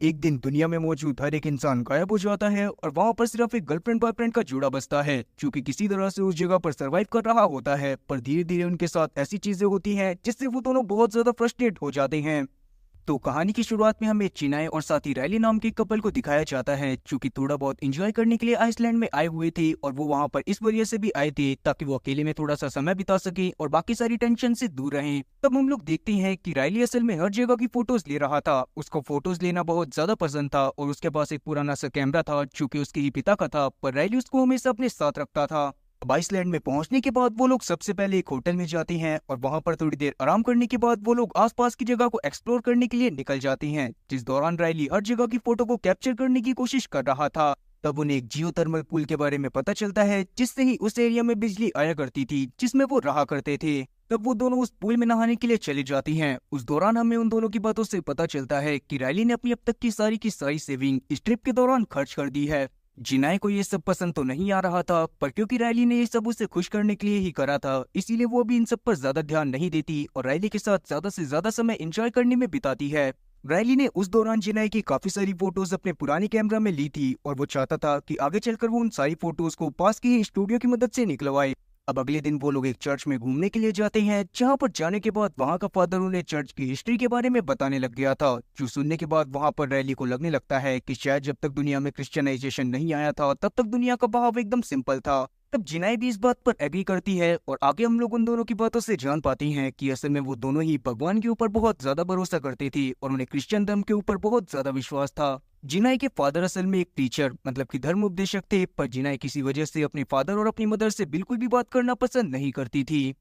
एक दिन दुनिया में मौजूद हर एक इंसान गायब हो जाता है और वहां पर सिर्फ एक गर्लफ्रेंड बॉयफ्रेंड का जोड़ा बचता है जो कि किसी तरह से उस जगह पर सरवाइव कर रहा होता है। पर धीरे धीरे उनके साथ ऐसी चीजें होती हैं जिससे वो दोनों बहुत ज्यादा फ्रस्ट्रेट हो जाते हैं। तो कहानी की शुरुआत में हमें चिनाई और साथी रायली नाम के कपल को दिखाया जाता है जो कि थोड़ा बहुत एंजॉय करने के लिए आइसलैंड में आए हुए थे, और वो वहां पर इस वजह से भी आए थे ताकि वो अकेले में थोड़ा सा समय बिता सके और बाकी सारी टेंशन से दूर रहें। तब हम लोग देखते हैं कि रायली असल में हर जगह की फोटोज ले रहा था। उसको फोटोज लेना बहुत ज्यादा पसंद था और उसके पास एक पुराना सा कैमरा था जो कि उसके ही पिता का था, पर रायली उसको हमेशा अपने साथ रखता था। अब आइसलैंड में पहुंचने के बाद वो लोग सबसे पहले एक होटल में जाते हैं और वहां पर थोड़ी देर आराम करने के बाद वो लोग आसपास की जगह को एक्सप्लोर करने के लिए निकल जाते हैं, जिस दौरान रायली हर जगह की फोटो को कैप्चर करने की कोशिश कर रहा था। तब उन्हें एक जियोथर्मल पूल के बारे में पता चलता है जिससे ही उस एरिया में बिजली आया करती थी जिसमें वो रहा करते थे। तब वो दोनों उस पूल में नहाने के लिए चली जाती हैं। उस दौरान हमें उन दोनों की बातों से पता चलता है कि रायली ने अपनी अब तक की सारी सेविंग इस ट्रिप के दौरान खर्च कर दी है। जिनाई को ये सब पसंद तो नहीं आ रहा था, पर क्योंकि रायली ने ये सब उसे खुश करने के लिए ही करा था, इसीलिए वो भी इन सब पर ज्यादा ध्यान नहीं देती और रायली के साथ ज्यादा से ज्यादा समय एंजॉय करने में बिताती है। रायली ने उस दौरान जिनाई की काफी सारी फोटोज अपने पुराने कैमरा में ली थी और वो चाहता था कि आगे चलकर वो उन सारी फोटोज को पास के ही स्टूडियो की मदद से निकलवाए। अब अगले दिन वो लोग एक चर्च में घूमने के लिए जाते हैं, जहां पर जाने के बाद वहां का फादर उन्हें चर्च की हिस्ट्री के बारे में बताने लग गया था, जो सुनने के बाद वहां पर रैली को लगने लगता है कि शायद जब तक दुनिया में क्रिश्चियनाइजेशन नहीं आया था तब तक दुनिया का बहाव एकदम सिंपल था। तब जिनाई भी इस बात पर एग्री करती है और आगे हम लोग उन दोनों की बातों से जान पाती हैं कि असल में वो दोनों ही भगवान के ऊपर बहुत ज्यादा भरोसा करती थी और उन्हें क्रिश्चियन धर्म के ऊपर बहुत ज्यादा विश्वास था। जिनाई के फादर असल में एक टीचर मतलब कि धर्म उपदेशक थे, पर जिनाई किसी वजह से अपने फादर और अपनी मदर से बिल्कुल भी बात करना पसंद नहीं करती थी।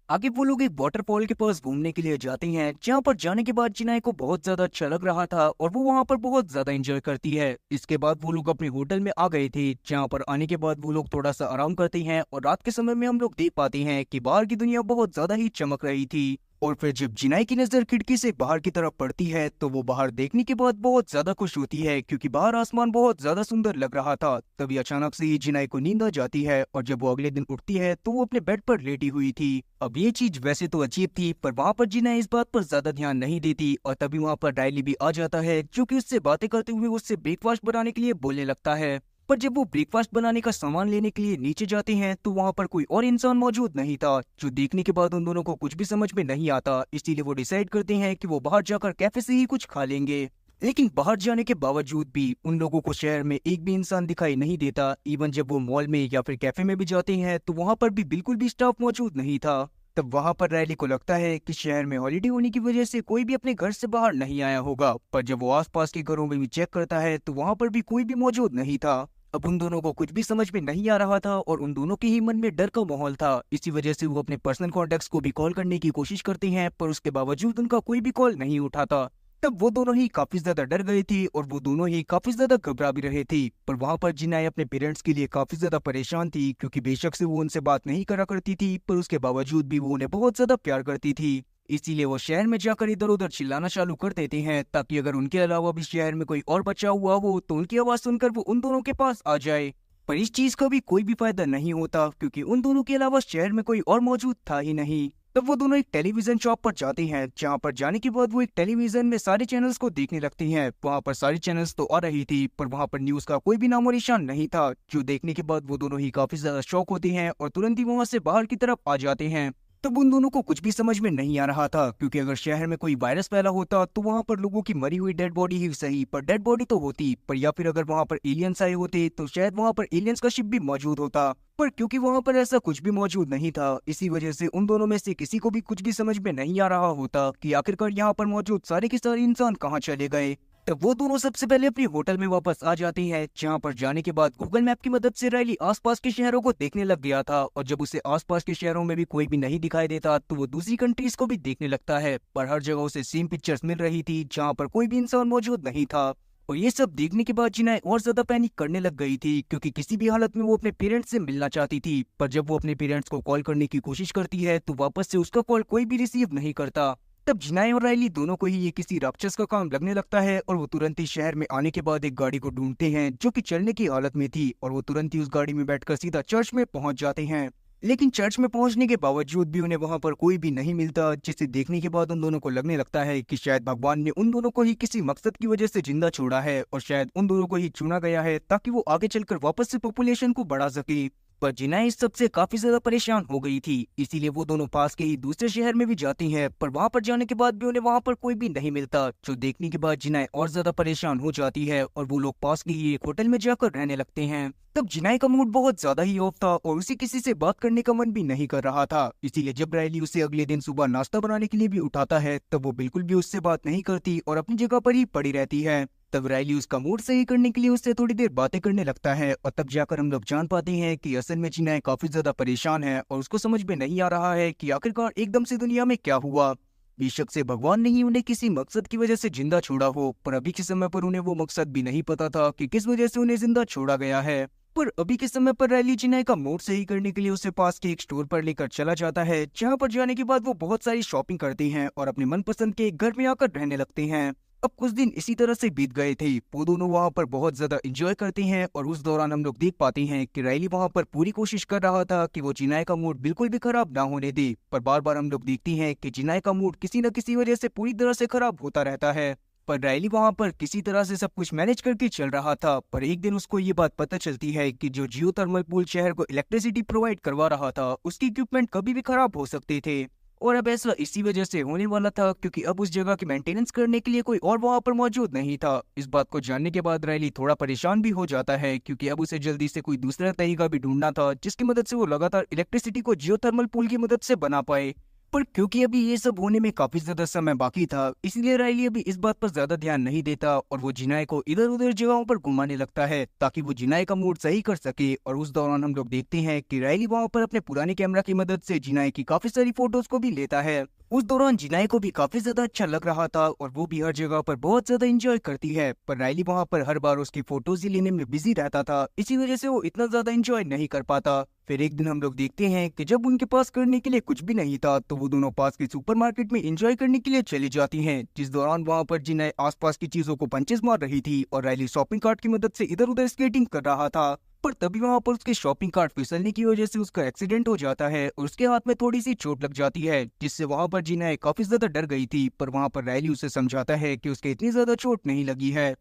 आगे वो लोग एक वाटरफॉल के पास घूमने के लिए जाते हैं, जहाँ पर जाने के बाद जिनाई को बहुत ज्यादा अच्छा लग रहा था और वो वहाँ पर बहुत ज्यादा एंजॉय करती है। इसके बाद वो लोग अपने होटल में आ गए थे, जहाँ पर आने के बाद वो लोग थोड़ा सा आराम करते हैं और रात के समय में हम लोग देख पाते हैं कि बाहर की दुनिया बहुत ज्यादा ही चमक रही थी। और फिर जब जिनाई की नजर खिड़की से बाहर की तरफ पड़ती है तो वो बाहर देखने के बाद बहुत ज्यादा खुश होती है, क्योंकि बाहर आसमान बहुत ज्यादा सुंदर लग रहा था। तभी अचानक से ही जिनाई को नींद आ जाती है और जब वो अगले दिन उठती है तो वो अपने बेड पर लेटी हुई थी। अब ये चीज वैसे तो अजीब थी, पर वहाँ पर जिनाई इस बात पर ज्यादा ध्यान नहीं देती और तभी वहाँ पर रायली भी आ जाता है, जो कि उससे बातें करते हुए उससे ब्रेकफास्ट बनाने के लिए बोलने लगता है। पर जब वो ब्रेकफास्ट बनाने का सामान लेने के लिए नीचे जाते हैं तो वहां पर कोई और इंसान मौजूद नहीं था, जो देखने के बाद उन दोनों को कुछ भी समझ में नहीं आता। इसीलिए वो डिसाइड करते हैं कि वो बाहर जाकर कैफे से ही कुछ खा लेंगे। लेकिन बाहर जाने के बावजूद भी उन लोगों को शहर में एक भी इंसान दिखाई नहीं देता। इवन जब वो मॉल में या फिर कैफे में भी जाते हैं तो वहां पर भी बिल्कुल भी स्टाफ मौजूद नहीं था। तब वहां पर रैली को लगता है कि शहर में हॉलिडे होने की वजह से कोई भी अपने घर से बाहर नहीं आया होगा, पर जब वो आसपास के घरों में भी चेक करता है तो वहां पर भी कोई भी मौजूद नहीं था। अब उन दोनों को कुछ भी समझ में नहीं आ रहा था और उन दोनों के ही मन में डर का माहौल था। इसी वजह से वो अपने पर्सनल कॉन्टेक्ट्स को भी कॉल करने की कोशिश करते हैं, पर उसके बावजूद उनका कोई भी कॉल नहीं उठाता। तब वो दोनों ही काफी ज्यादा डर गए थे और वो दोनों ही काफी ज्यादा घबरा भी रहे थे। पर वहां पर जिनाई अपने पेरेंट्स के लिए काफी ज्यादा परेशान थी, क्योंकि बेशक से वो उनसे बात नहीं करा करती थी, पर उसके बावजूद भी वो उन्हें बहुत ज्यादा प्यार करती थी। इसीलिए वो शहर में जाकर इधर उधर चिल्लाना चालू कर देते हैं, ताकि अगर उनके अलावा भी शहर में कोई और बचा हुआ हो तो उनकी आवाज सुनकर वो उन दोनों के पास आ जाए। पर इस चीज का भी कोई भी फायदा नहीं होता, क्योंकि उन दोनों के अलावा शहर में कोई और मौजूद था ही नहीं। तब वो दोनों एक टेलीविजन शॉप पर जाते हैं, जहाँ पर जाने के बाद वो एक टेलीविजन में सारे चैनल्स को देखने लगती हैं। वहाँ पर सारी चैनल्स तो आ रही थी, पर वहाँ पर न्यूज का कोई भी नामो निशान नहीं था, जो देखने के बाद वो दोनों ही काफी ज्यादा शॉक होते हैं और तुरंत ही वहाँ से बाहर की तरफ आ जाते हैं। तब उन दोनों को कुछ भी समझ में नहीं आ रहा था, क्योंकि अगर शहर में कोई वायरस फैला होता तो वहां पर लोगों की मरी हुई डेड बॉडी ही सही, पर डेड बॉडी तो होती, पर या फिर अगर वहां पर एलियंस आए होते तो शायद वहां पर एलियंस का शिप भी मौजूद होता। पर क्योंकि वहां पर ऐसा कुछ भी मौजूद नहीं था, इसी वजह से उन दोनों में से किसी को भी कुछ भी समझ में नहीं आ रहा होता कि आखिरकार यहाँ पर मौजूद सारे के सारे इंसान कहाँ चले गए। तब वो दोनों सबसे पहले अपनी होटल में वापस आ जाते हैं, जहाँ पर जाने के बाद गूगल मैप की मदद से रायली आसपास के शहरों को देखने लग गया था, और जब उसे आसपास के शहरों में भी कोई भी नहीं दिखाई देता तो वो दूसरी कंट्रीज को भी देखने लगता है, पर हर जगह उसे सेम पिक्चर्स मिल रही थी जहाँ पर कोई भी इंसान मौजूद नहीं था। और ये सब देखने के बाद जिनाई और ज्यादा पैनिक करने लग गई थी, क्योंकि किसी भी हालत में वो अपने पेरेंट्स से मिलना चाहती थी। पर जब वो अपने पेरेंट्स को कॉल करने की कोशिश करती है तो वापस से उसका कॉल कोई भी रिसीव नहीं करता। तब जिनाई और रायली दोनों को ही ये किसी राक्षस का काम लगने लगता है, और वो तुरंत ही शहर में आने के बाद एक गाड़ी को ढूंढते हैं जो कि चलने की हालत में थी, और वो तुरंत ही उस गाड़ी में बैठकर सीधा चर्च में पहुंच जाते हैं। लेकिन चर्च में पहुंचने के बावजूद भी उन्हें वहां पर कोई भी नहीं मिलता, जिसे देखने के बाद उन दोनों को लगने लगता है कि शायद भगवान ने उन दोनों को ही किसी मकसद की वजह से जिंदा छोड़ा है और शायद उन दोनों को ही चुना गया है ताकि वो आगे चलकर वापस से पॉपुलेशन को बढ़ा सके। पर जिनाई इस सबसे काफी ज्यादा परेशान हो गई थी, इसीलिए वो दोनों पास के ही दूसरे शहर में भी जाती हैं, पर वहां पर जाने के बाद भी उन्हें वहां पर कोई भी नहीं मिलता, जो देखने के बाद जिनाई और ज्यादा परेशान हो जाती है और वो लोग पास के ही एक होटल में जाकर रहने लगते हैं। तब जिनाई का मूड बहुत ज्यादा ही ऑफ था और उसे किसी से बात करने का मन भी नहीं कर रहा था, इसीलिए जब रायली उसे अगले दिन सुबह नाश्ता बनाने के लिए भी उठाता है तब वो बिल्कुल भी उससे बात नहीं करती और अपनी जगह पर ही पड़ी रहती है। तब रायली उसका मूड सही करने के लिए उससे थोड़ी देर बातें करने लगता है और तब जाकर हम लोग जान पाते हैं कि असल में जिनाई काफी ज्यादा परेशान है और उसको समझ में नहीं आ रहा है कि आखिरकार एकदम से दुनिया में क्या हुआ। बेशक से भगवान ने ही उन्हें किसी मकसद की वजह से जिंदा छोड़ा हो, पर अभी के समय पर उन्हें वो मकसद भी नहीं पता था कि किस वजह से उन्हें जिंदा छोड़ा गया है। पर अभी के समय पर रायली जिनाई का मूड सही करने के लिए उसे पास के एक स्टोर पर लेकर चला जाता है, जहाँ पर जाने के बाद वो बहुत सारी शॉपिंग करते हैं और अपने मनपसंद के एक घर में आकर रहने लगते हैं। अब कुछ दिन इसी तरह से बीत गए थे, वो दोनों वहाँ पर बहुत ज्यादा एंजॉय करते हैं और उस दौरान हम लोग देख पाते हैं कि रायली वहाँ पर पूरी कोशिश कर रहा था कि वो जिनाई का मूड बिल्कुल भी खराब ना होने दे, पर बार बार हम लोग देखते हैं कि जिनाई का मूड किसी न किसी वजह से पूरी तरह से खराब होता रहता है। पर रायली वहाँ पर किसी तरह से सब कुछ मैनेज करके चल रहा था, पर एक दिन उसको ये बात पता चलती है कि जो जियो थर्मल पूल शहर को इलेक्ट्रिसिटी प्रोवाइड करवा रहा था उसके इक्विपमेंट कभी भी खराब हो सकते थे। और अब ऐसा इसी वजह से होने वाला था क्योंकि अब उस जगह की मेंटेनेंस करने के लिए कोई और वहां पर मौजूद नहीं था। इस बात को जानने के बाद रायली थोड़ा परेशान भी हो जाता है क्योंकि अब उसे जल्दी से कोई दूसरा तरीका भी ढूंढना था जिसकी मदद से वो लगातार इलेक्ट्रिसिटी को जियोथर्मल पूल की मदद से बना पाए। पर क्योंकि अभी ये सब होने में काफी ज्यादा समय बाकी था, इसलिए रायली अभी इस बात पर ज्यादा ध्यान नहीं देता और वो जिनाई को इधर उधर जगहों पर घुमाने लगता है ताकि वो जिनाई का मूड सही कर सके। और उस दौरान हम लोग देखते हैं कि रायली वहाँ पर अपने पुराने कैमरा की मदद से जिनाई की काफी सारी फोटोज को भी लेता है। उस दौरान जिनाई को भी काफी ज्यादा अच्छा लग रहा था और वो भी हर जगह पर बहुत ज्यादा एंजॉय करती है, पर रायली वहाँ पर हर बार उसकी फोटोज ही लेने में बिजी रहता था, इसी वजह से वो इतना ज्यादा एंजॉय नहीं कर पाता। फिर एक दिन हम लोग देखते हैं कि जब उनके पास करने के लिए कुछ भी नहीं था तो वो दोनों पास के सुपरमार्केट में एंजॉय करने के लिए चली जाती हैं, जिस दौरान वहाँ पर जिनाई आसपास की चीजों को पंचेस मार रही थी और रायली शॉपिंग कार्ट की मदद से इधर उधर स्केटिंग कर रहा था। पर तभी वहाँ पर उसके शॉपिंग कार्ट फिसलने की वजह से उसका एक्सीडेंट हो जाता है और उसके हाथ में थोड़ी सी चोट लग जाती है, जिससे वहाँ पर जिनाई काफी ज्यादा डर गई थी। पर वहाँ पर रायली उसे समझाता है कि उसके इतनी ज्यादा चोट नहीं लगी है।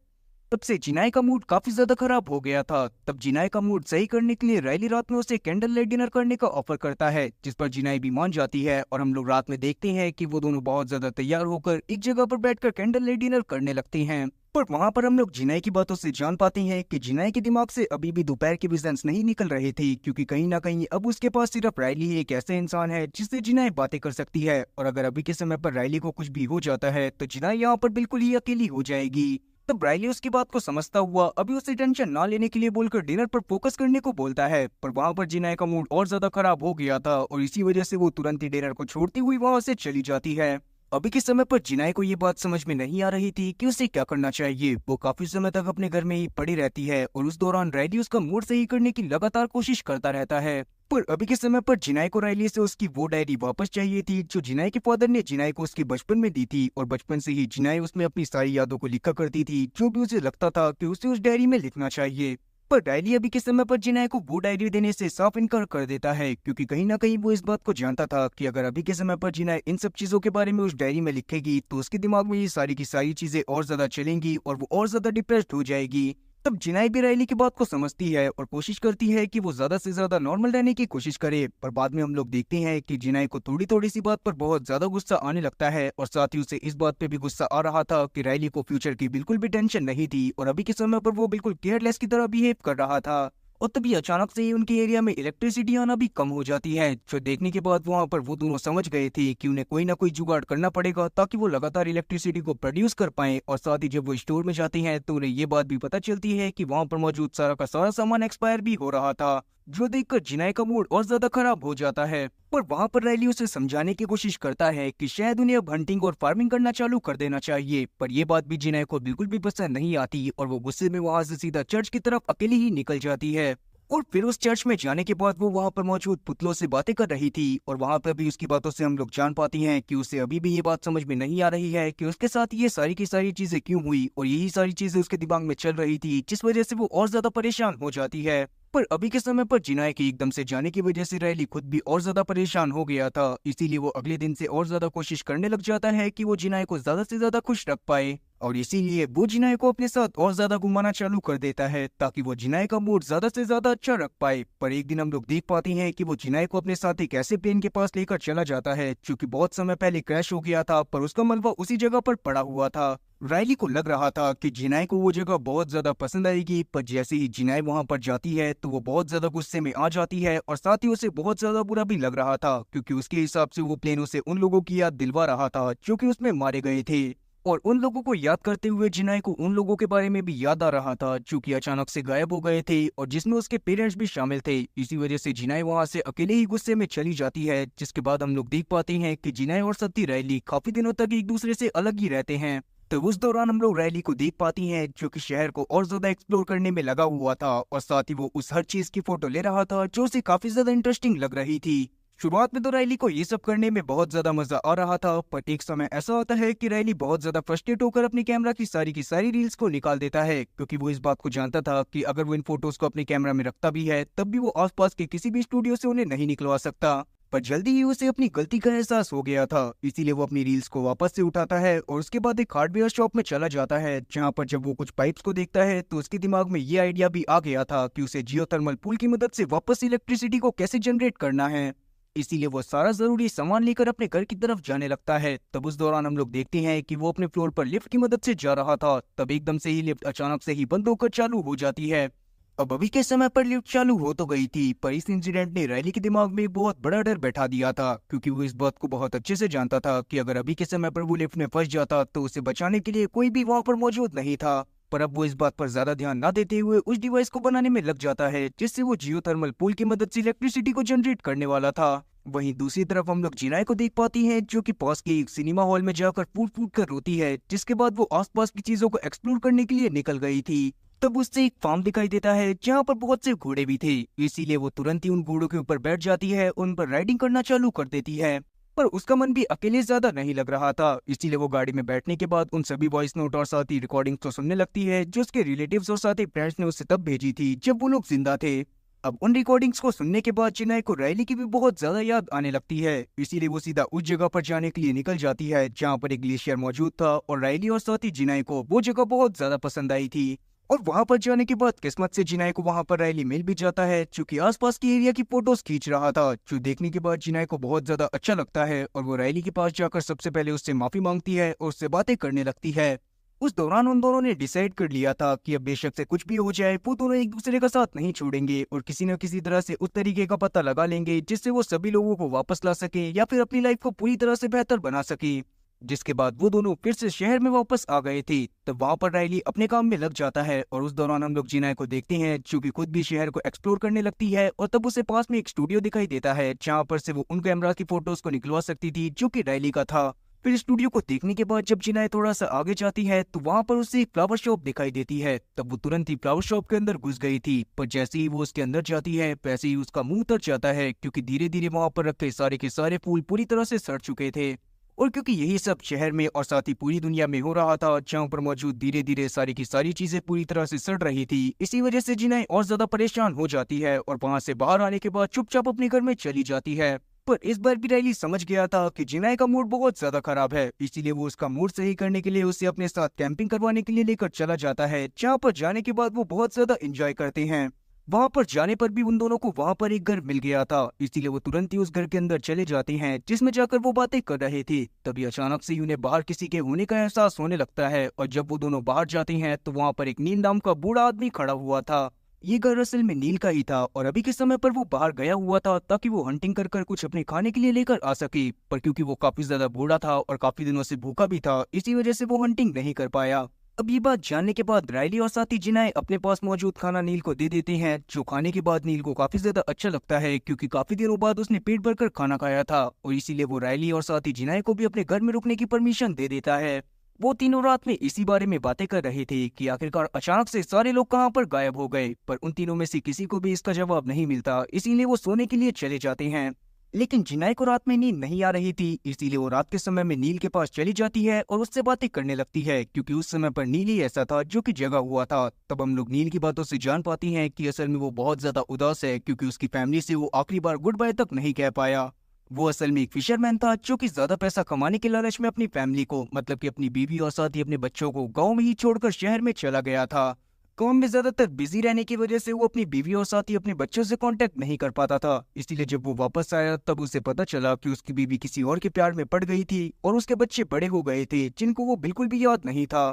तब से जिनाई का मूड काफी ज्यादा खराब हो गया था। तब जिनाई का मूड सही करने के लिए रायली रात में उसे कैंडल लाइट डिनर करने का ऑफर करता है, जिस पर जिनाई भी मान जाती है और हम लोग रात में देखते हैं कि वो दोनों बहुत ज्यादा तैयार होकर एक जगह पर बैठकर कैंडल लाइट डिनर करने लगते हैं। पर वहाँ पर हम लोग जिनाई की बातों से जान पाते हैं कि जिनाई के दिमाग से अभी भी दोपहर के विजन्स नहीं निकल रहे थे, क्योंकि कहीं ना कहीं अब उसके पास सिर्फ रायली ही एक ऐसा इंसान है जिससे जिनाई बातें कर सकती है, और अगर अभी के समय पर रायली को कुछ भी हो जाता है तो जिनाई यहाँ पर बिल्कुल ही अकेली हो जाएगी। तब रायली उसकी बात को समझता हुआ अभी उसे टेंशन ना लेने के लिए बोलकर डिनर पर फोकस करने को बोलता है, पर वहाँ पर जिनाई का मूड और ज्यादा खराब हो गया था और इसी वजह से वो तुरंत ही डिनर को छोड़ती हुई वहाँ से चली जाती है। अभी के समय पर जिनाई को ये बात समझ में नहीं आ रही थी कि उसे क्या करना चाहिए। वो काफी समय तक अपने घर में ही पड़ी रहती है और उस दौरान रायली उसका मूड सही करने की लगातार कोशिश करता रहता है। पर अभी के समय पर जिनाई को रायली से उसकी वो डायरी वापस चाहिए थी जो जिनाई के फादर ने जिनाई को उसके बचपन में दी थी, और बचपन से ही जिनाई उसमें अपनी सारी यादों को लिखा करती थी जो भी उसे लगता था कि उसे उस डायरी में लिखना चाहिए। पर रायली अभी के समय पर जिनाई को वो डायरी देने से साफ इनकार कर देता है, क्योंकि कहीं ना कहीं वो इस बात को जानता था कि अगर अभी के समय पर जिनाई इन सब चीजों के बारे में उस डायरी में लिखेगी तो उसके दिमाग में ये सारी की सारी चीजें और ज्यादा चलेंगी और वो और ज्यादा डिप्रेस्ड हो जाएगी। तब जिनाई भी रायली की बात को समझती है और कोशिश करती है कि वो ज्यादा से ज्यादा नॉर्मल रहने की कोशिश करे, पर बाद में हम लोग देखते हैं कि जिनाई को थोड़ी थोड़ी सी बात पर बहुत ज्यादा गुस्सा आने लगता है, और साथ ही उसे इस बात पे भी गुस्सा आ रहा था कि रायली को फ्यूचर की बिल्कुल भी टेंशन नहीं थी और अभी के समय पर वो बिल्कुल केयरलेस की तरह बिहेव कर रहा था। और तभी अचानक से ही उनके एरिया में इलेक्ट्रिसिटी आना भी कम हो जाती है, जो देखने के बाद वहाँ पर वो दोनों समझ गए थे कि उन्हें कोई ना कोई जुगाड़ करना पड़ेगा ताकि वो लगातार इलेक्ट्रिसिटी को प्रोड्यूस कर पाएं। और साथ ही जब वो स्टोर में जाते हैं तो उन्हें ये बात भी पता चलती है कि वहाँ पर मौजूद सारा का सारा सामान एक्सपायर भी हो रहा था, जो देखकर जिनाई का मूड और ज्यादा खराब हो जाता है। पर वहाँ पर रायली उसे समझाने की कोशिश करता है कि शायद उन्हें अब हंटिंग और फार्मिंग करना चालू कर देना चाहिए, पर यह बात भी जिनाई को बिल्कुल भी पसंद नहीं आती और वो गुस्से में वहाँ से सीधा चर्च की तरफ अकेली ही निकल जाती है। और फिर उस चर्च में जाने के बाद वो वहाँ पर मौजूद पुतलों से बातें कर रही थी और वहाँ पर भी उसकी बातों से हम लोग जान पाते हैं कि उसे अभी भी ये बात समझ में नहीं आ रही है कि उसके साथ ये सारी की सारी चीजें क्यों हुई और यही सारी चीजें उसके दिमाग में चल रही थी, जिस वजह से वो और ज्यादा परेशान हो जाती है। पर अभी के समय पर जिनाए के एकदम से जाने की वजह से रायली खुद भी और ज्यादा परेशान हो गया था, इसीलिए वो अगले दिन से और ज्यादा कोशिश करने लग जाता है कि वो जिनाए को ज्यादा से ज्यादा खुश रख पाए और इसीलिए वो जिनाए को अपने साथ और ज्यादा घुमाना चालू कर देता है ताकि वो जिनाए का मूड ज्यादा से ज्यादा अच्छा रख पाए। पर एक दिन हम लोग देख पाते हैं कि वो जिनाए को अपने साथ एक ऐसे प्लेन के पास लेकर चला जाता है जो कि बहुत समय पहले क्रैश हो गया था, पर उसका मलबा उसी जगह पर पड़ा हुआ था। रायली को लग रहा था कि जिनाए को वो जगह बहुत ज्यादा पसंद आएगी, पर जैसे ही जिनाए वहां पर जाती है तो वो बहुत ज्यादा गुस्से में आ जाती है और साथ ही उसे बहुत ज्यादा बुरा भी लग रहा था क्योंकि उसके हिसाब से वो प्लेन उसे उन लोगों की याद दिलवा रहा था जो कि उसमें मारे गए थे। और उन लोगों को याद करते हुए जिनाए को उन लोगों के बारे में भी याद आ रहा था जो कि अचानक से गायब हो गए थे और जिसमें उसके पेरेंट्स भी शामिल थे। इसी वजह से जिनाए वहां से अकेले ही गुस्से में चली जाती है, जिसके बाद हम लोग देख पाते हैं कि जिनाए और सती रायली काफी दिनों तक एक दूसरे से अलग ही रहते हैं। तो उस दौरान हम लोग रायली को देख पाती हैं जो कि शहर को और ज्यादा एक्सप्लोर करने में लगा हुआ था और साथ ही वो उस हर चीज की फोटो ले रहा था जो उसे काफी ज्यादा इंटरेस्टिंग लग रही थी। शुरुआत में तो रायली को ये सब करने में बहुत ज्यादा मजा आ रहा था, पर एक समय ऐसा आता है कि रायली बहुत ज्यादा फ्रस्ट्रेट होकर अपने कैमरा की सारी रील्स को निकाल देता है क्योंकि वो इस बात को जानता था कि अगर वो इन फोटोज को अपने कैमरा में रखता भी है तब भी वो आसपास के किसी भी स्टूडियो से उन्हें नहीं निकलवा सकता। पर जल्दी ही उसे अपनी गलती का एहसास हो गया था, इसीलिए वो अपनी रील्स को वापस से उठाता है और उसके बाद एक हार्डवेयर शॉप में चला जाता है जहाँ पर जब वो कुछ पाइप्स को देखता है तो उसके दिमाग में ये आइडिया भी आ गया था कि उसे जियोथर्मल पूल की मदद से वापस इलेक्ट्रिसिटी को कैसे जनरेट करना है। इसीलिए वो सारा जरूरी सामान लेकर अपने घर की तरफ जाने लगता है। तब उस दौरान हम लोग देखते हैं कि वो अपने फ्लोर पर लिफ्ट की मदद से जा रहा था, तब एकदम से ही लिफ्ट अचानक से ही बंद होकर चालू हो जाती है। अब अभी के समय पर लिफ्ट चालू हो तो गई थी, पर इस इंसिडेंट ने रायली के दिमाग में एक बहुत बड़ा डर बैठा दिया था क्योंकि वो इस बात को बहुत अच्छे से जानता था कि अगर अभी के समय पर वो लिफ्ट में फंस जाता तो उसे बचाने के लिए कोई भी वहां पर मौजूद नहीं था। पर अब वो इस बात पर ज्यादा ध्यान न देते हुए उस डिवाइस को बनाने में लग जाता है जिससे वो जियोथर्मल पूल की मदद से इलेक्ट्रिसिटी को जनरेट करने वाला था। वहीं दूसरी तरफ हम लोग जिनाए को देख पाती हैं जो कि पास के एक सिनेमा हॉल में जाकर फूट फूट कर रोती है, जिसके बाद वो आसपास की चीजों को एक्सप्लोर करने के लिए निकल गई थी। तब उससे एक फार्म दिखाई देता है जहाँ पर बहुत से घोड़े भी थे, इसीलिए वो तुरंत ही उन घोड़ों के ऊपर बैठ जाती है, उन पर राइडिंग करना चालू कर देती है। पर उसका मन भी अकेले ज्यादा नहीं लग रहा था, इसीलिए वो गाड़ी में बैठने के बाद उन सभी वॉइस नोट और साथ ही रिकॉर्डिंग तो सुनने लगती है जो उसके रिलेटिव्स और साथ ही फ्रेंड्स ने उसे तब भेजी थी जब वो लोग जिंदा थे। अब उन रिकॉर्डिंग्स को सुनने के बाद जिनाए को रायली की भी बहुत ज्यादा याद आने लगती है, इसीलिए वो सीधा उस जगह पर जाने के लिए निकल जाती है जहाँ पर एक ग्लेशियर मौजूद था और रायली और साथ ही जिनाए को वो जगह बहुत ज्यादा पसंद आई थी। और वहां पर जाने के बाद किस्मत से जिनाए को वहां पर रायली मिल भी जाता है जो कि आसपास के एरिया की फोटोज खींच रहा था, जो देखने के बाद जिनाए को बहुत ज्यादा अच्छा लगता है और वो रायली के पास जाकर सबसे पहले उससे माफी मांगती है और उससे बातें करने लगती है। उस दौरान उन दोनों ने डिसाइड कर लिया था कि अब बेशक से कुछ भी हो जाए वो दोनों एक दूसरे का साथ नहीं छोड़ेंगे और किसी न किसी तरह से उस तरीके का पता लगा लेंगे जिससे वो सभी लोगों को वापस ला सके या फिर अपनी लाइफ को पूरी तरह से बेहतर बना सके। जिसके बाद वो दोनों फिर से शहर में वापस आ गए थे। तब वहां पर रायली अपने काम में लग जाता है और उस दौरान हम लोग जिनाए को देखते हैं जो कि खुद भी शहर को एक्सप्लोर करने लगती है और तब उसे पास में एक स्टूडियो दिखाई देता है जहाँ पर से वो उन कैमरा की फोटोज को निकलवा सकती थी जो कि रायली का था। फिर स्टूडियो को देखने के बाद जब जिनाए थोड़ा सा आगे जाती है तो वहां पर उसे एक फ्लावर शॉप दिखाई देती है। तब वो तुरंत ही फ्लावर शॉप के अंदर घुस गई थी, पर जैसे ही वो उसके अंदर जाती है वैसे ही उसका मुंह तर जाता है क्योंकि धीरे धीरे वहां पर रखे सारे के सारे फूल पूरी तरह से सड़ चुके थे। और क्योंकि यही सब शहर में और साथ ही पूरी दुनिया में हो रहा था जहाँ पर मौजूद धीरे धीरे सारी की सारी चीजें पूरी तरह से सड़ रही थी, इसी वजह से जिनाए और ज्यादा परेशान हो जाती है और वहां से बाहर आने के बाद चुपचाप अपने घर में चली जाती है। पर इस बार भी रायली समझ गया था कि जिनाए का मूड बहुत ज्यादा खराब है, इसीलिए वो उसका मूड सही करने के लिए उसे अपने साथ कैंपिंग करवाने के लिए लेकर चला जाता है जहाँ पर जाने के बाद वो बहुत ज्यादा एंजॉय करते हैं। वहां पर जाने पर भी उन दोनों को वहां पर एक घर मिल गया था, इसीलिए वो तुरंत ही उस घर के अंदर चले जाते हैं जिसमें जाकर वो बातें कर रहे थे। तभी अचानक से ही उन्हें बाहर किसी के होने का एहसास होने लगता है और जब वो दोनों बाहर जाते हैं तो वहां पर एक नील नाम का बूढ़ा आदमी खड़ा हुआ था। ये घर असल में नील का ही था और अभी के समय पर वो बाहर गया हुआ था ताकि वो हंटिंग कर कर कुछ अपने खाने के लिए लेकर आ सके, पर क्योंकि वो काफी ज्यादा बूढ़ा था और काफी दिनों से भूखा भी था इसी वजह से वो हंटिंग नहीं कर पाया। अब ये बात जानने के बाद रायली और साथी जिनाए अपने पास मौजूद खाना नील को दे देते हैं, जो खाने के बाद नील को काफी ज्यादा अच्छा लगता है क्योंकि काफी दिनों बाद उसने पेट भरकर खाना खाया था और इसीलिए वो रायली और साथी जिनाए को भी अपने घर में रुकने की परमिशन दे देता है। वो तीनों रात में इसी बारे में बातें कर रहे थे कि आखिरकार अचानक से सारे लोग कहाँ पर गायब हो गए, पर उन तीनों में से किसी को भी इसका जवाब नहीं मिलता, इसीलिए वो सोने के लिए चले जाते हैं। लेकिन जिनाई को रात में नींद नहीं आ रही थी, इसीलिए वो रात के समय में नील के पास चली जाती है और उससे बातें करने लगती है, क्योंकि उस समय पर नील ही ऐसा था जो कि जगा हुआ था। तब हम लोग नील की बातों से जान पाती हैं कि असल में वो बहुत ज्यादा उदास है, क्योंकि उसकी फैमिली से वो आखिरी बार गुड बाय तक नहीं कह पाया। वो असल में एक फिशरमैन था जो कि ज्यादा पैसा कमाने के लालच में अपनी फैमिली को, मतलब कि अपनी बीवी और साथ ही अपने बच्चों को गांव में ही छोड़कर शहर में चला गया था। काम में ज्यादातर बिजी रहने की वजह से वो अपनी बीवी और साथ ही अपने बच्चों से कांटेक्ट नहीं कर पाता था। इसीलिए जब वो वापस आया तब उसे पता चला कि उसकी बीवी किसी और के प्यार में पड़ गई थी और उसके बच्चे बड़े हो गए थे जिनको वो बिल्कुल भी याद नहीं था।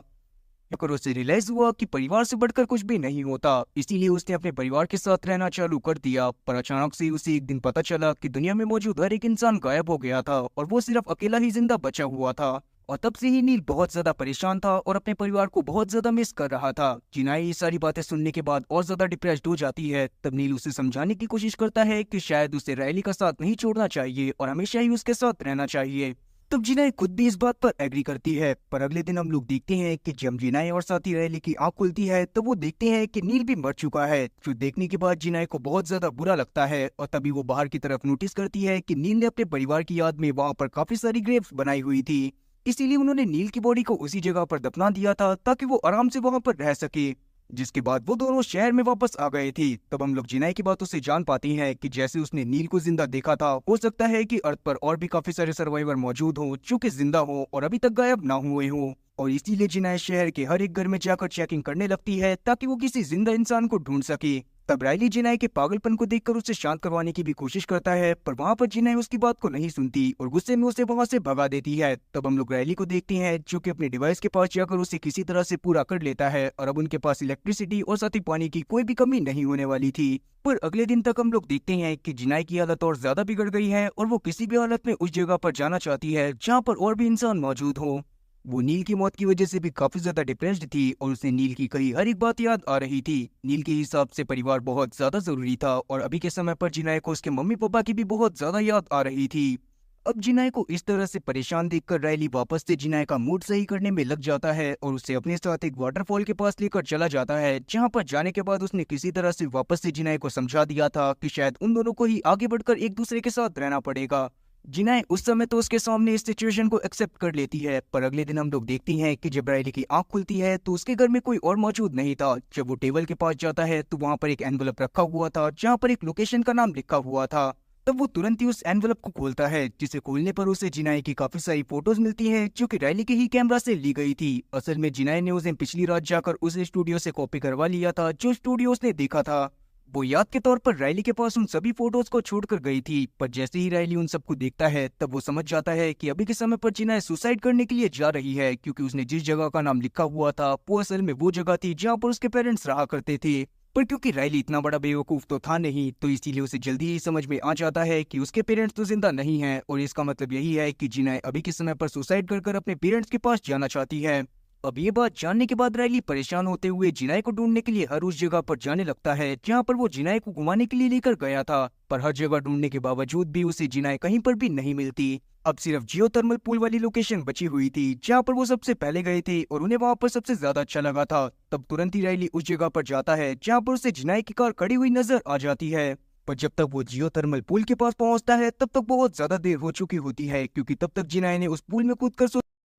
अगर उसे रियलाइज हुआ कि परिवार से बढ़कर कुछ भी नहीं होता, इसीलिए उसने अपने परिवार के साथ रहना चालू कर दिया। पर अचानक से उसे एक दिन पता चला कि दुनिया में मौजूद हर एक इंसान गायब हो गया था और वो सिर्फ अकेला ही जिंदा बचा हुआ था। और तब से ही नील बहुत ज्यादा परेशान था और अपने परिवार को बहुत ज्यादा मिस कर रहा था। जिनाई ये सारी बातें सुनने के बाद और ज्यादा डिप्रेस्ड हो जाती है। तब नील उसे समझाने की कोशिश करता है कि शायद उसे रायली का साथ नहीं छोड़ना चाहिए और हमेशा ही उसके साथ रहना चाहिए। तब जिनाई खुद भी इस बात पर एग्री करती है। पर अगले दिन हम लोग देखते हैं कि जब जिनाई और साथी रायली की आंख खुलती है तो वो देखते हैं कि नील भी मर चुका है, जो देखने के बाद जिनाई को बहुत ज्यादा बुरा लगता है। और तभी वो बाहर की तरफ नोटिस करती है कि नील ने अपने परिवार की याद में वहाँ पर काफी सारी ग्रेव्स बनाई हुई थी, इसीलिए उन्होंने नील की बॉडी को उसी जगह पर दफना दिया था ताकि वो आराम से वहाँ पर रह सके। जिसके बाद वो दोनों शहर में वापस आ गए थे। तब हम लोग जिनाई की बातों से जान पाते हैं कि जैसे उसने नील को जिंदा देखा था, हो सकता है कि अर्थ पर और भी काफी सारे सर्वाइवर मौजूद हों जो कि जिंदा हो और अभी तक गायब ना हुए हों। और इसीलिए जिनाई शहर के हर एक घर में जाकर चेकिंग करने लगती है ताकि वो किसी जिंदा इंसान को ढूंढ सके। तब रायली जिनाई के पागलपन को देखकर उसे शांत करवाने की भी कोशिश करता है, पर वहाँ पर जिनाई उसकी बात को नहीं सुनती और गुस्से में उसे वहाँ से भगा देती है। तब हम लोग रायली को देखते हैं जो कि अपने डिवाइस के पास जाकर उसे किसी तरह से पूरा कर लेता है और अब उनके पास इलेक्ट्रिसिटी और साथ ही पानी की कोई भी कमी नहीं होने वाली थी। पर अगले दिन तक हम लोग देखते हैं कि जिनाई की हालत और ज्यादा बिगड़ गई है और वो किसी भी हालत में उस जगह पर जाना चाहती है जहाँ पर और भी इंसान मौजूद हो। वो नील की मौत की वजह से भी काफी ज्यादा डिप्रेस्ड थी और उसे नील की कही हर एक बात याद आ रही थी। नील के हिसाब से परिवार बहुत ज्यादा जरूरी था और अभी के समय पर जिनाई को उसके मम्मी पापा की भी बहुत ज्यादा याद आ रही थी। अब जिनाई को इस तरह से परेशान देखकर रायली वापस से जिनाई का मूड सही करने में लग जाता है और उसे अपने साथ एक वाटरफॉल के पास लेकर चला जाता है, जहां पर जाने के बाद उसने किसी तरह से वापस से जिनाई को समझा दिया था कि शायद उन दोनों को ही आगे बढ़कर एक दूसरे के साथ रहना पड़ेगा। जिनाई उस समय तो उसके सामने इस सिचुएशन को एक्सेप्ट कर लेती है, पर अगले दिन हम लोग देखती हैं कि जब रायली की आंख खुलती है तो उसके घर में कोई और मौजूद नहीं था। जब वो टेबल के पास जाता है तो वहाँ पर एक एनवलप रखा हुआ था जहाँ पर एक लोकेशन का नाम लिखा हुआ था। तब वो तुरंत ही उस एनवलप को खोलता है, जिसे खोलने पर उसे जिनाई की काफी सारी फोटोज मिलती हैं जो कि रायली के ही कैमरा से ली गई थी। असल में जिनाई ने उसे पिछली रात जाकर उस स्टूडियो से कॉपी करवा लिया था जो स्टूडियो उसने देखा था। वो याद के तौर पर रायली के पास उन सभी फोटोज को छोड़कर गई थी, पर जैसे ही रायली उन सबको देखता है तब वो समझ जाता है कि अभी के समय पर जिनाई सुसाइड करने के लिए जा रही है, क्योंकि उसने जिस जगह का नाम लिखा हुआ था वो असल में वो जगह थी जहाँ पर उसके पेरेंट्स रहा करते थे। पर क्योंकि रायली इतना बड़ा बेवकूफ तो था नहीं, तो इसीलिए उसे जल्दी ही समझ में आ जाता है कि उसके पेरेंट्स तो जिंदा नहीं हैं और इसका मतलब यही है कि जिनाई अभी के समय पर सुसाइड कर अपने पेरेंट्स के पास जाना चाहती है। अब ये बात जानने के बाद रायली परेशान होते हुए जिनाई को ढूंढने के लिए हर उस जगह पर जाने लगता है जहाँ पर वो जिनाई को घुमाने के लिए लेकर गया था, पर हर जगह ढूंढने के बावजूद भी उसे जिनाई कहीं पर भी नहीं मिलती। अब सिर्फ जियोथर्मल पूल वाली लोकेशन बची हुई थी जहाँ पर वो सबसे पहले गए थे और उन्हें वहाँ पर सबसे ज्यादा अच्छा लगा था। तब तुरंत ही रायली उस जगह पर जाता है जहाँ पर उसे जिनाई की कार खड़ी हुई नजर आ जाती है। पर जब तक वो जियोथर्मल पूल के पास पहुंचता है तब तक बहुत ज्यादा देर हो चुकी होती है, क्योंकि तब तक जिनाई ने उस पूल में कूदकर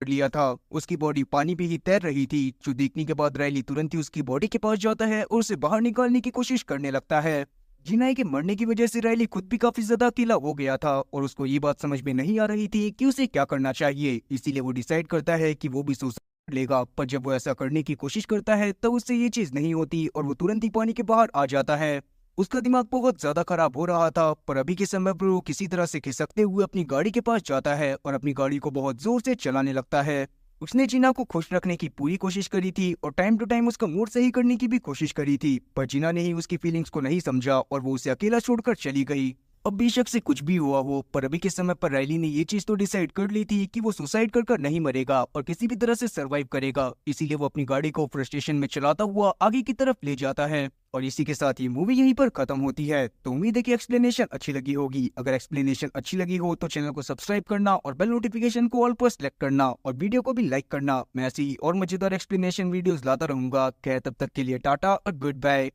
कर लिया था। उसकी बॉडी पानी में ही तैर रही थी, जो देखने के बाद रायली तुरंत ही उसकी बॉडी के पास जाता है और उसे बाहर निकालने की कोशिश करने लगता है। जिनाई के मरने की वजह से रायली खुद भी काफी ज्यादा अकेला हो गया था और उसको ये बात समझ में नहीं आ रही थी कि उसे क्या करना चाहिए, इसीलिए वो डिसाइड करता है कि वो भी सुसाइड कर लेगा। पर जब वो ऐसा करने की कोशिश करता है तब उससे ये चीज नहीं होती और वो तुरंत ही पानी के बाहर आ जाता है। उसका दिमाग बहुत ज्यादा खराब हो रहा था, पर अभी के समय पर वो किसी तरह से खिसकते हुए अपनी गाड़ी के पास जाता है और अपनी गाड़ी को बहुत जोर से चलाने लगता है। उसने जिना को खुश रखने की पूरी कोशिश करी थी और टाइम टू टाइम उसका मूड सही करने की भी कोशिश करी थी, पर जिना ने ही उसकी फीलिंग्स को नहीं समझा और वो उसे अकेला छोड़कर चली गई। अब बेशक से कुछ भी हुआ हो, पर अभी के समय पर राइली ने ये चीज तो डिसाइड कर ली थी कि वो सुसाइड कर नहीं मरेगा और किसी भी तरह से सरवाइव करेगा। इसीलिए वो अपनी गाड़ी को फ्रस्ट्रेशन में चलाता हुआ आगे की तरफ ले जाता है। और इसी के साथ ये मूवी यहीं पर खत्म होती है। तो उम्मीद है कि एक्सप्लेनेशन अच्छी लगी होगी। अगर एक्सप्लेनेशन अच्छी लगी हो तो चैनल को सब्सक्राइब करना और बेल नोटिफिकेशन को ऑल पर सेलेक्ट करना और वीडियो को भी लाइक करना। मैं ऐसी ही और मजेदार एक्सप्लेनेशन वीडियोस लाता रहूंगा। तब तक के लिए टाटा और गुड बाय।